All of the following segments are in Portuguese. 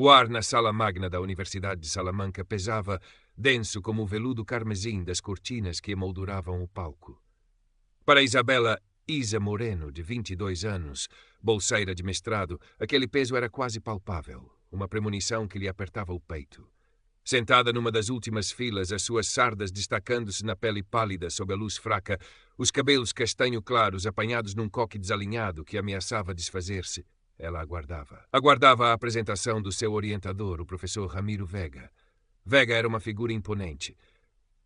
O ar na sala magna da Universidade de Salamanca pesava, denso como o veludo carmesim das cortinas que emolduravam o palco. Para Isabela Isa Moreno, de 22 anos, bolseira de mestrado, aquele peso era quase palpável, uma premonição que lhe apertava o peito. Sentada numa das últimas filas, as suas sardas destacando-se na pele pálida sob a luz fraca, os cabelos castanho claros apanhados num coque desalinhado que ameaçava desfazer-se, ela aguardava. Aguardava a apresentação do seu orientador, o professor Ramiro Vega. Vega era uma figura imponente.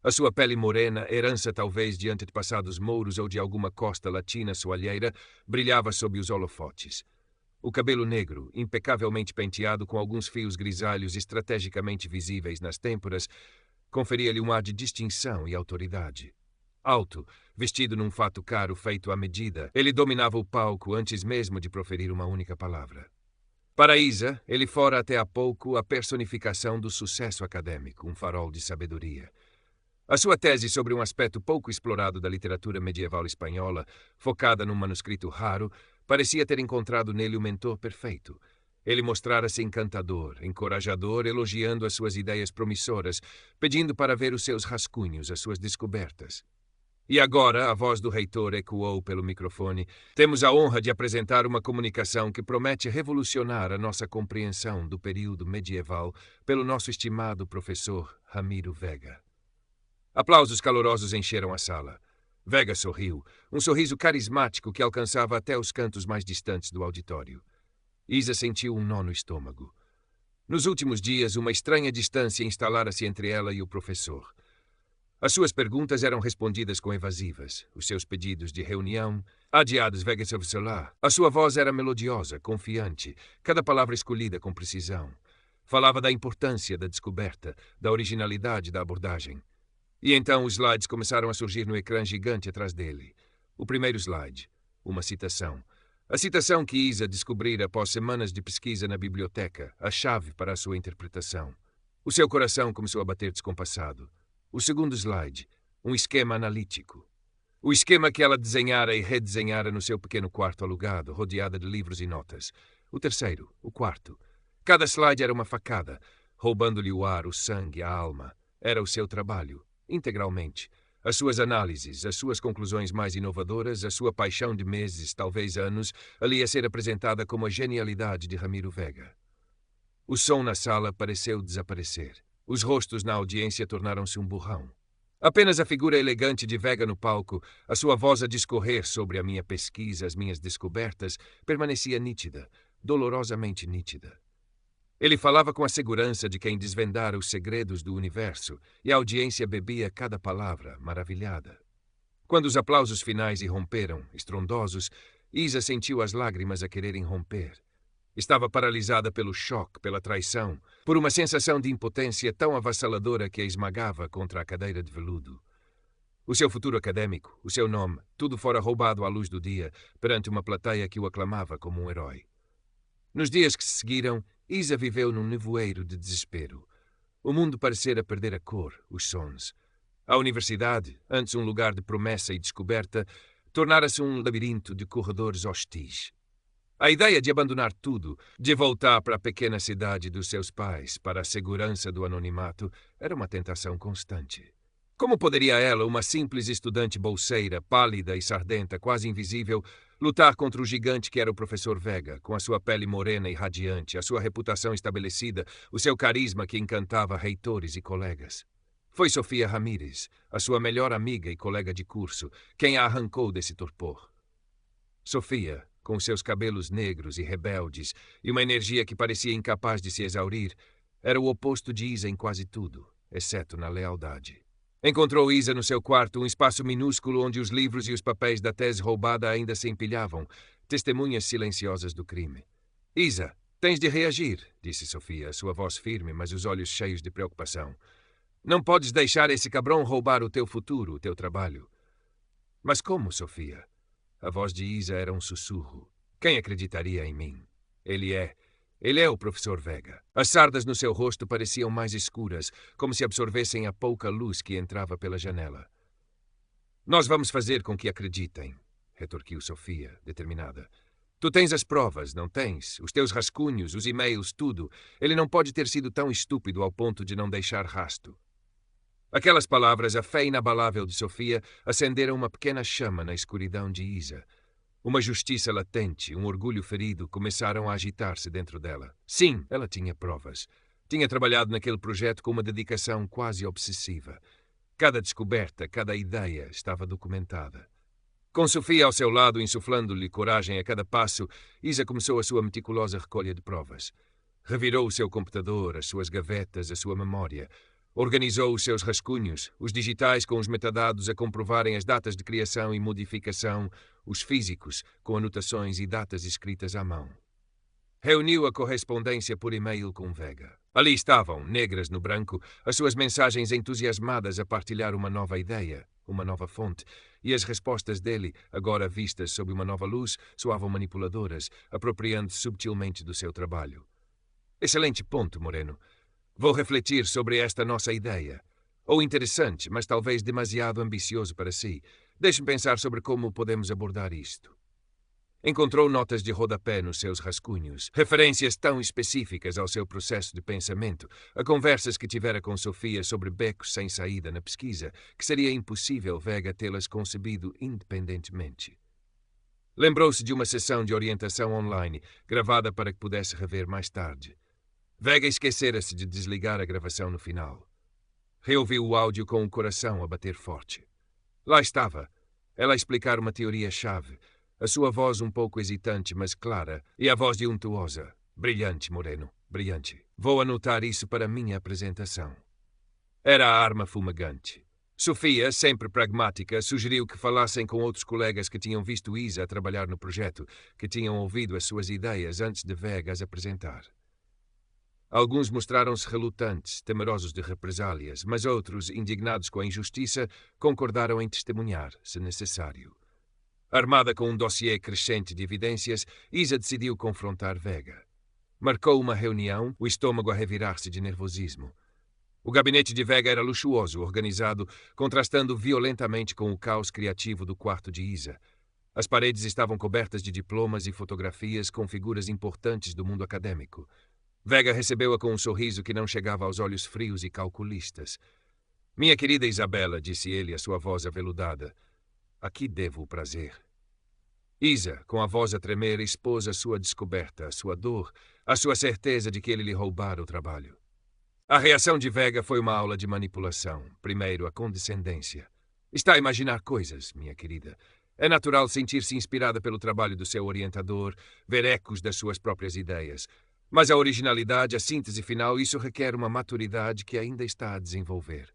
A sua pele morena, herança talvez de antepassados mouros ou de alguma costa latina soalheira, brilhava sob os holofotes. O cabelo negro, impecavelmente penteado com alguns fios grisalhos estrategicamente visíveis nas têmporas, conferia-lhe um ar de distinção e autoridade. Alto, vestido num fato caro feito à medida, ele dominava o palco antes mesmo de proferir uma única palavra. Para Isa, ele fora até há pouco a personificação do sucesso acadêmico, um farol de sabedoria. A sua tese sobre um aspecto pouco explorado da literatura medieval espanhola, focada num manuscrito raro, parecia ter encontrado nele o mentor perfeito. Ele mostrara-se encantador, encorajador, elogiando as suas ideias promissoras, pedindo para ver os seus rascunhos, as suas descobertas. E agora, a voz do reitor ecoou pelo microfone. Temos a honra de apresentar uma comunicação que promete revolucionar a nossa compreensão do período medieval pelo nosso estimado professor Ramiro Vega. Aplausos calorosos encheram a sala. Vega sorriu, um sorriso carismático que alcançava até os cantos mais distantes do auditório. Isa sentiu um nó no estômago. Nos últimos dias, uma estranha distância instalara-se entre ela e o professor. As suas perguntas eram respondidas com evasivas, os seus pedidos de reunião, adiados Vega sobre celular. A sua voz era melodiosa, confiante, cada palavra escolhida com precisão. Falava da importância da descoberta, da originalidade da abordagem. E então os slides começaram a surgir no ecrã gigante atrás dele. O primeiro slide, uma citação. A citação que Isa descobrira após semanas de pesquisa na biblioteca, a chave para a sua interpretação. O seu coração começou a bater descompassado. O segundo slide, um esquema analítico. O esquema que ela desenhara e redesenhara no seu pequeno quarto alugado, rodeada de livros e notas. O terceiro, o quarto. Cada slide era uma facada, roubando-lhe o ar, o sangue, a alma. Era o seu trabalho. Integralmente. As suas análises, as suas conclusões mais inovadoras, a sua paixão de meses, talvez anos, ali a ser apresentada como a genialidade de Ramiro Vega. O som na sala pareceu desaparecer. Os rostos na audiência tornaram-se um borrão. Apenas a figura elegante de Vega no palco, a sua voz a discorrer sobre a minha pesquisa, as minhas descobertas, permanecia nítida, dolorosamente nítida. Ele falava com a segurança de quem desvendara os segredos do universo, e a audiência bebia cada palavra, maravilhada. Quando os aplausos finais irromperam, estrondosos, Isa sentiu as lágrimas a quererem romper. Estava paralisada pelo choque, pela traição, por uma sensação de impotência tão avassaladora que a esmagava contra a cadeira de veludo. O seu futuro acadêmico, o seu nome, tudo fora roubado à luz do dia, perante uma plateia que o aclamava como um herói. Nos dias que se seguiram, Isa viveu num nevoeiro de desespero. O mundo parecera perder a cor, os sons. A universidade, antes um lugar de promessa e descoberta, tornara-se um labirinto de corredores hostis. A ideia de abandonar tudo, de voltar para a pequena cidade dos seus pais, para a segurança do anonimato, era uma tentação constante. Como poderia ela, uma simples estudante bolseira, pálida e sardenta, quase invisível, lutar contra o gigante que era o professor Vega, com a sua pele morena e radiante, a sua reputação estabelecida, o seu carisma que encantava reitores e colegas? Foi Sofia Ramírez, a sua melhor amiga e colega de curso, quem a arrancou desse torpor. Sofia, com seus cabelos negros e rebeldes e uma energia que parecia incapaz de se exaurir, era o oposto de Isa em quase tudo, exceto na lealdade. Encontrou Isa no seu quarto, um espaço minúsculo onde os livros e os papéis da tese roubada ainda se empilhavam, testemunhas silenciosas do crime. Isa, tens de reagir, disse Sofia, sua voz firme, mas os olhos cheios de preocupação. Não podes deixar esse cabrão roubar o teu futuro, o teu trabalho. Mas como, Sofia? A voz de Isa era um sussurro. Quem acreditaria em mim? Ele é o professor Vega. As sardas no seu rosto pareciam mais escuras, como se absorvessem a pouca luz que entrava pela janela. Nós vamos fazer com que acreditem, retorquiu Sofia, determinada. Tu tens as provas, não tens? Os teus rascunhos, os e-mails, tudo. Ele não pode ter sido tão estúpido ao ponto de não deixar rasto. Aquelas palavras, a fé inabalável de Sofia, acenderam uma pequena chama na escuridão de Isa. Uma justiça latente, um orgulho ferido começaram a agitar-se dentro dela. Sim, ela tinha provas. Tinha trabalhado naquele projeto com uma dedicação quase obsessiva. Cada descoberta, cada ideia estava documentada. Com Sofia ao seu lado, insuflando-lhe coragem a cada passo, Isa começou a sua meticulosa recolha de provas. Revirou o seu computador, as suas gavetas, a sua memória. Organizou os seus rascunhos, os digitais com os metadados a comprovarem as datas de criação e modificação, os físicos com anotações e datas escritas à mão. Reuniu a correspondência por e-mail com Vega. Ali estavam, negras no branco, as suas mensagens entusiasmadas a partilhar uma nova ideia, uma nova fonte, e as respostas dele, agora vistas sob uma nova luz, soavam manipuladoras, apropriando-se subtilmente do seu trabalho. Excelente ponto, Moreno. Vou refletir sobre esta nossa ideia. Ou interessante, mas talvez demasiado ambicioso para si. Deixe-me pensar sobre como podemos abordar isto. Encontrou notas de rodapé nos seus rascunhos, referências tão específicas ao seu processo de pensamento, a conversas que tivera com Sofia sobre becos sem saída na pesquisa, que seria impossível Vega tê-las concebido independentemente. Lembrou-se de uma sessão de orientação online, gravada para que pudesse rever mais tarde. Vega esquecera-se de desligar a gravação no final. Reouviu o áudio com o coração a bater forte. Lá estava, ela a explicar uma teoria-chave, a sua voz um pouco hesitante, mas clara, e a voz de untuosa. Brilhante, Moreno, brilhante. Vou anotar isso para a minha apresentação. Era a arma fumegante. Sofia, sempre pragmática, sugeriu que falassem com outros colegas que tinham visto Isa a trabalhar no projeto, que tinham ouvido as suas ideias antes de Vega as apresentar. Alguns mostraram-se relutantes, temerosos de represálias, mas outros, indignados com a injustiça, concordaram em testemunhar, se necessário. Armada com um dossiê crescente de evidências, Isa decidiu confrontar Vega. Marcou uma reunião, o estômago a revirar-se de nervosismo. O gabinete de Vega era luxuoso, organizado, contrastando violentamente com o caos criativo do quarto de Isa. As paredes estavam cobertas de diplomas e fotografias com figuras importantes do mundo acadêmico. Vega recebeu-a com um sorriso que não chegava aos olhos frios e calculistas. Minha querida Isabela, disse ele, a sua voz aveludada, aqui devo o prazer. Isa, com a voz a tremer, expôs a sua descoberta, a sua dor, a sua certeza de que ele lhe roubara o trabalho. A reação de Vega foi uma aula de manipulação. Primeiro, a condescendência. Está a imaginar coisas, minha querida. É natural sentir-se inspirada pelo trabalho do seu orientador, ver ecos das suas próprias ideias. Mas a originalidade, a síntese final, isso requer uma maturidade que ainda está a desenvolver.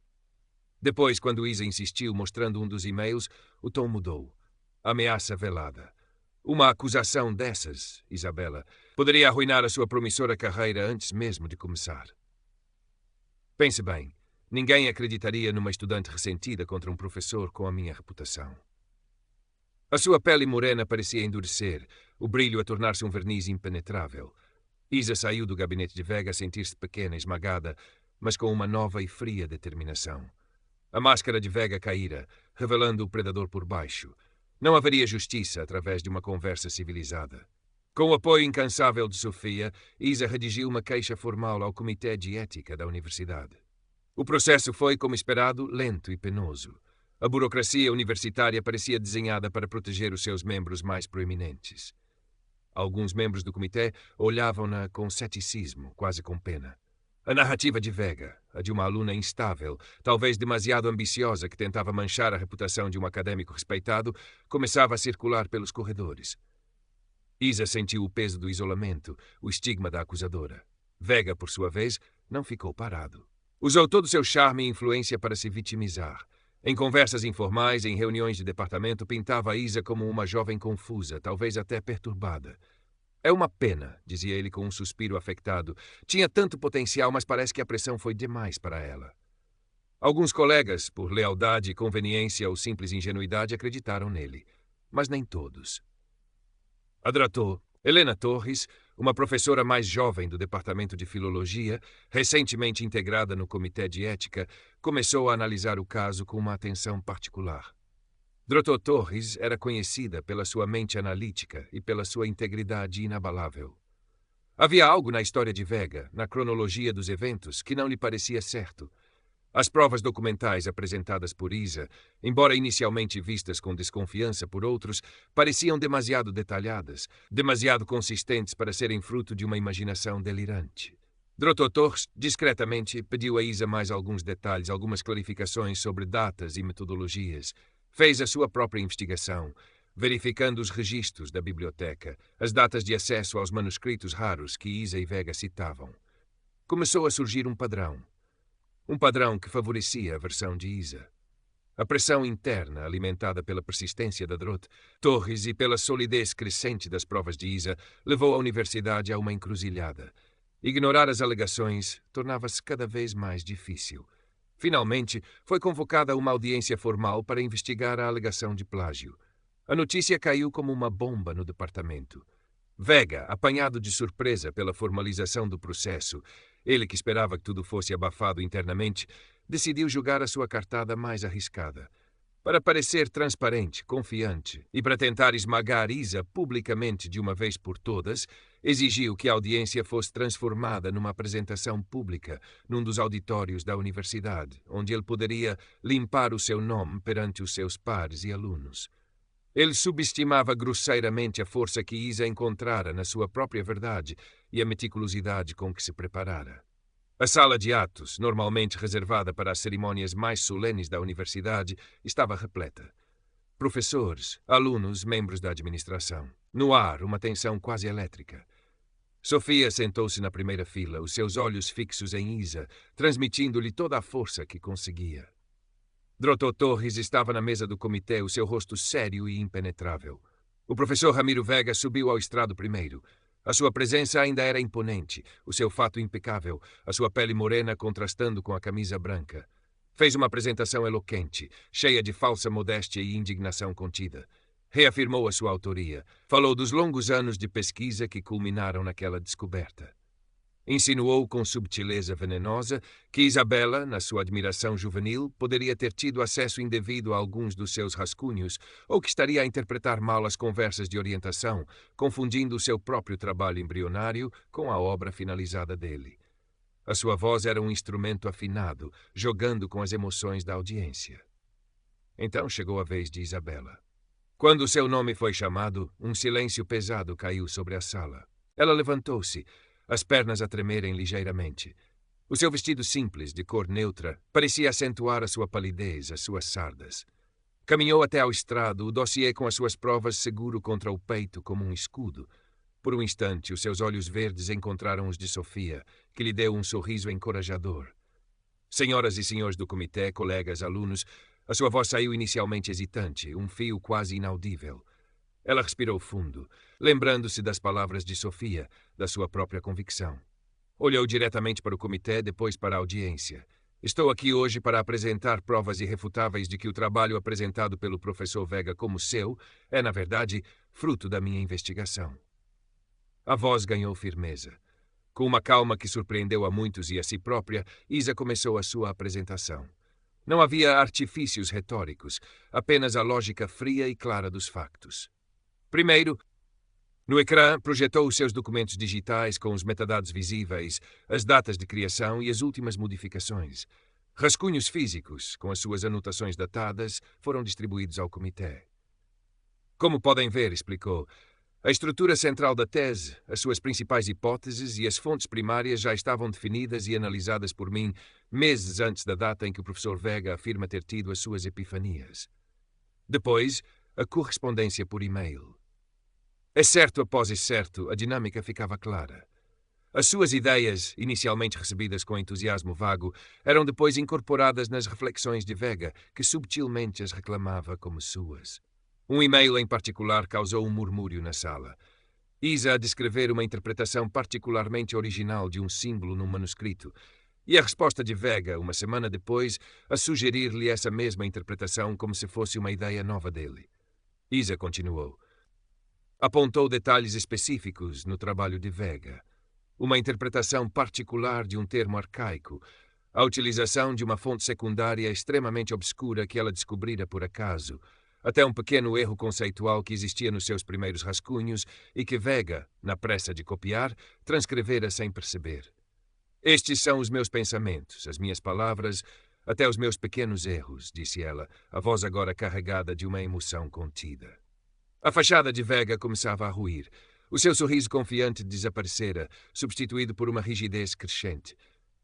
Depois, quando Isa insistiu, mostrando um dos e-mails, o tom mudou. Ameaça velada. Uma acusação dessas, Isabela, poderia arruinar a sua promissora carreira antes mesmo de começar. Pense bem, ninguém acreditaria numa estudante ressentida contra um professor com a minha reputação. A sua pele morena parecia endurecer, o brilho a tornar-se um verniz impenetrável. Isa saiu do gabinete de Vega a sentir-se pequena, esmagada, mas com uma nova e fria determinação. A máscara de Vega caíra, revelando o predador por baixo. Não haveria justiça através de uma conversa civilizada. Com o apoio incansável de Sofia, Isa redigiu uma queixa formal ao Comitê de Ética da Universidade. O processo foi, como esperado, lento e penoso. A burocracia universitária parecia desenhada para proteger os seus membros mais proeminentes. Alguns membros do comitê olhavam-na com ceticismo, quase com pena. A narrativa de Vega, a de uma aluna instável, talvez demasiado ambiciosa que tentava manchar a reputação de um acadêmico respeitado, começava a circular pelos corredores. Isa sentiu o peso do isolamento, o estigma da acusadora. Vega, por sua vez, não ficou parado. Usou todo o seu charme e influência para se vitimizar. Em conversas informais, em reuniões de departamento, pintava a Isa como uma jovem confusa, talvez até perturbada. É uma pena, dizia ele com um suspiro afectado. Tinha tanto potencial, mas parece que a pressão foi demais para ela. Alguns colegas, por lealdade, conveniência ou simples ingenuidade, acreditaram nele, mas nem todos. Adratou. Helena Torres, uma professora mais jovem do Departamento de Filologia, recentemente integrada no Comitê de Ética, começou a analisar o caso com uma atenção particular. Dr. Torres era conhecida pela sua mente analítica e pela sua integridade inabalável. Havia algo na história de Vega, na cronologia dos eventos, que não lhe parecia certo. As provas documentais apresentadas por Isa, embora inicialmente vistas com desconfiança por outros, pareciam demasiado detalhadas, demasiado consistentes para serem fruto de uma imaginação delirante. Dr. Torres, discretamente, pediu a Isa mais alguns detalhes, algumas clarificações sobre datas e metodologias. Fez a sua própria investigação, verificando os registros da biblioteca, as datas de acesso aos manuscritos raros que Isa e Vega citavam. Começou a surgir um padrão. Um padrão que favorecia a versão de Isa. A pressão interna, alimentada pela persistência da Dr. Torres e pela solidez crescente das provas de Isa, levou a universidade a uma encruzilhada. Ignorar as alegações tornava-se cada vez mais difícil. Finalmente, foi convocada uma audiência formal para investigar a alegação de plágio. A notícia caiu como uma bomba no departamento. Vega, apanhado de surpresa pela formalização do processo, ele que esperava que tudo fosse abafado internamente, decidiu jogar a sua cartada mais arriscada. Para parecer transparente, confiante e para tentar esmagar Isa publicamente de uma vez por todas, exigiu que a audiência fosse transformada numa apresentação pública num dos auditórios da universidade, onde ele poderia limpar o seu nome perante os seus pares e alunos. Ele subestimava grosseiramente a força que Isa encontrara na sua própria verdade e a meticulosidade com que se preparara. A sala de atos, normalmente reservada para as cerimônias mais solenes da universidade, estava repleta. Professores, alunos, membros da administração. No ar, uma tensão quase elétrica. Sofia sentou-se na primeira fila, os seus olhos fixos em Isa, transmitindo-lhe toda a força que conseguia. Dr. Torres estava na mesa do comitê, o seu rosto sério e impenetrável. O professor Ramiro Vega subiu ao estrado primeiro. A sua presença ainda era imponente, o seu fato impecável, a sua pele morena contrastando com a camisa branca. Fez uma apresentação eloquente, cheia de falsa modéstia e indignação contida. Reafirmou a sua autoria, falou dos longos anos de pesquisa que culminaram naquela descoberta. Insinuou com subtileza venenosa que Isabela, na sua admiração juvenil, poderia ter tido acesso indevido a alguns dos seus rascunhos ou que estaria a interpretar mal as conversas de orientação, confundindo o seu próprio trabalho embrionário com a obra finalizada dele. A sua voz era um instrumento afinado, jogando com as emoções da audiência. Então chegou a vez de Isabela. Quando seu nome foi chamado, um silêncio pesado caiu sobre a sala. Ela levantou-se, as pernas a tremerem ligeiramente. O seu vestido simples, de cor neutra, parecia acentuar a sua palidez, as suas sardas. Caminhou até ao estrado, o dossiê com as suas provas seguro contra o peito como um escudo. Por um instante, os seus olhos verdes encontraram os de Sofia, que lhe deu um sorriso encorajador. Senhoras e senhores do comitê, colegas, alunos, a sua voz saiu inicialmente hesitante, um fio quase inaudível. Ela respirou fundo, lembrando-se das palavras de Sofia, da sua própria convicção. Olhou diretamente para o comitê, depois para a audiência. Estou aqui hoje para apresentar provas irrefutáveis de que o trabalho apresentado pelo professor Vega como seu é, na verdade, fruto da minha investigação. A voz ganhou firmeza. Com uma calma que surpreendeu a muitos e a si própria, Isa começou a sua apresentação. Não havia artifícios retóricos, apenas a lógica fria e clara dos factos. Primeiro, no ecrã, projetou os seus documentos digitais com os metadados visíveis, as datas de criação e as últimas modificações. Rascunhos físicos, com as suas anotações datadas, foram distribuídos ao comitê. Como podem ver, explicou, a estrutura central da tese, as suas principais hipóteses e as fontes primárias já estavam definidas e analisadas por mim meses antes da data em que o professor Vega afirma ter tido as suas epifanias. Depois, a correspondência por e-mail. Excerto após excerto, a dinâmica ficava clara. As suas ideias, inicialmente recebidas com entusiasmo vago, eram depois incorporadas nas reflexões de Vega, que subtilmente as reclamava como suas. Um e-mail em particular causou um murmúrio na sala. Isa a descrever uma interpretação particularmente original de um símbolo num manuscrito, e a resposta de Vega, uma semana depois, a sugerir-lhe essa mesma interpretação como se fosse uma ideia nova dele. Isa continuou. Apontou detalhes específicos no trabalho de Vega. Uma interpretação particular de um termo arcaico, a utilização de uma fonte secundária extremamente obscura que ela descobrira por acaso, até um pequeno erro conceitual que existia nos seus primeiros rascunhos e que Vega, na pressa de copiar, transcrevera sem perceber. Estes são os meus pensamentos, as minhas palavras, até os meus pequenos erros, disse ela, a voz agora carregada de uma emoção contida. A fachada de Vega começava a ruir. O seu sorriso confiante desaparecera, substituído por uma rigidez crescente.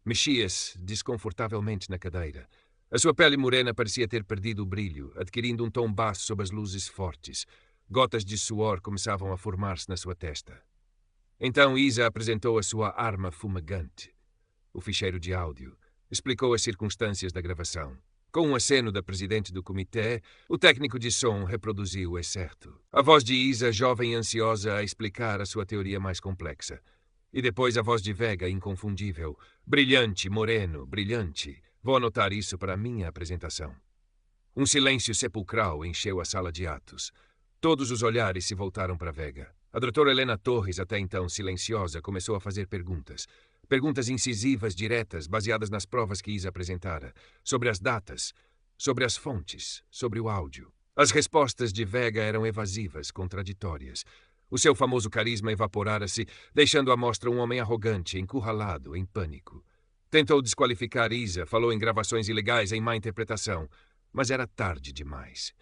Mexia-se desconfortavelmente na cadeira. A sua pele morena parecia ter perdido o brilho, adquirindo um tom baço sob as luzes fortes. Gotas de suor começavam a formar-se na sua testa. Então Isa apresentou a sua arma fumegante, o ficheiro de áudio. Explicou as circunstâncias da gravação. Com um aceno da presidente do comitê, o técnico de som reproduziu o excerto. A voz de Isa, jovem e ansiosa, a explicar a sua teoria mais complexa. E depois a voz de Vega, inconfundível. Brilhante, moreno, brilhante. Vou anotar isso para a minha apresentação. Um silêncio sepulcral encheu a sala de atos. Todos os olhares se voltaram para Vega. A doutora Helena Torres, até então silenciosa, começou a fazer perguntas. Perguntas incisivas, diretas, baseadas nas provas que Isa apresentara, sobre as datas, sobre as fontes, sobre o áudio. As respostas de Vega eram evasivas, contraditórias. O seu famoso carisma evaporara-se, deixando à mostra um homem arrogante, encurralado, em pânico. Tentou desqualificar Isa, falou em gravações ilegais, em má interpretação, mas era tarde demais.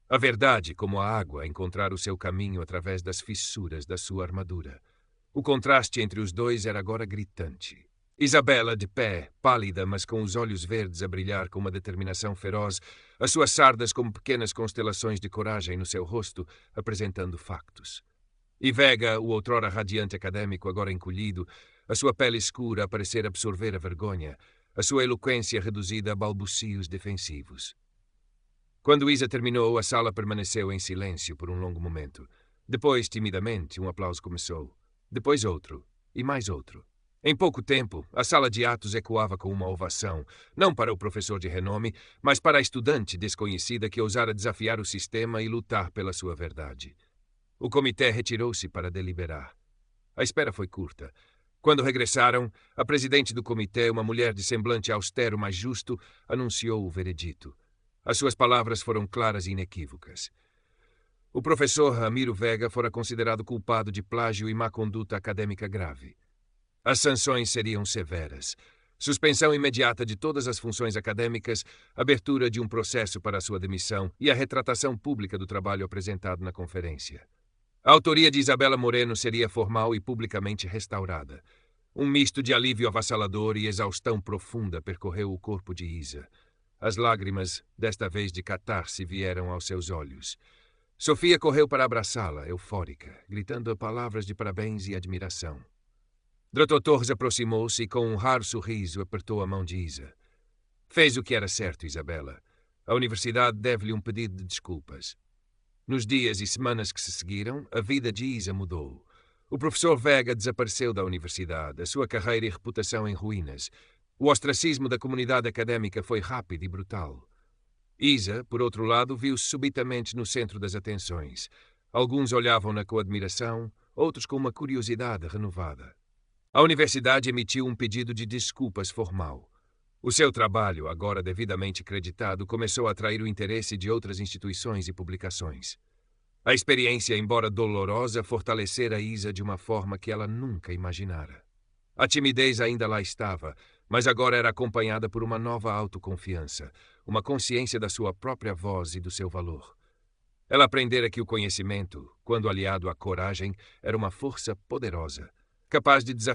A verdade, como a água, encontrara o seu caminho através das fissuras da sua armadura. O contraste entre os dois era agora gritante. Isabela, de pé, pálida, mas com os olhos verdes a brilhar com uma determinação feroz, as suas sardas como pequenas constelações de coragem no seu rosto, apresentando factos. E Vega, o outrora radiante acadêmico, agora encolhido, a sua pele escura a parecer absorver a vergonha, a sua eloquência reduzida a balbucios defensivos. Quando Isa terminou, a sala permaneceu em silêncio por um longo momento. Depois, timidamente, um aplauso começou. Depois outro, e mais outro. Em pouco tempo, a sala de atos ecoava com uma ovação, não para o professor de renome, mas para a estudante desconhecida que ousara desafiar o sistema e lutar pela sua verdade. O comitê retirou-se para deliberar. A espera foi curta. Quando regressaram, a presidente do comitê, uma mulher de semblante austero, mas justo, anunciou o veredito. As suas palavras foram claras e inequívocas. O professor Ramiro Vega fora considerado culpado de plágio e má conduta acadêmica grave. As sanções seriam severas. Suspensão imediata de todas as funções acadêmicas, abertura de um processo para sua demissão e a retratação pública do trabalho apresentado na conferência. A autoria de Isabela Moreno seria formal e publicamente restaurada. Um misto de alívio avassalador e exaustão profunda percorreu o corpo de Isa. As lágrimas, desta vez de catarse, vieram aos seus olhos. Sofia correu para abraçá-la, eufórica, gritando palavras de parabéns e admiração. Dr. Torres aproximou-se e, com um raro sorriso, apertou a mão de Isa. Fez o que era certo, Isabela. A universidade deve-lhe um pedido de desculpas. Nos dias e semanas que se seguiram, a vida de Isa mudou. O professor Vega desapareceu da universidade, a sua carreira e reputação em ruínas. O ostracismo da comunidade académica foi rápido e brutal. Isa, por outro lado, viu-se subitamente no centro das atenções. Alguns olhavam-na com admiração, outros com uma curiosidade renovada. A universidade emitiu um pedido de desculpas formal. O seu trabalho, agora devidamente creditado, começou a atrair o interesse de outras instituições e publicações. A experiência, embora dolorosa, fortalecera Isa de uma forma que ela nunca imaginara. A timidez ainda lá estava, mas agora era acompanhada por uma nova autoconfiança, uma consciência da sua própria voz e do seu valor. Ela aprendera que o conhecimento, quando aliado à coragem, era uma força poderosa, capaz de desafiar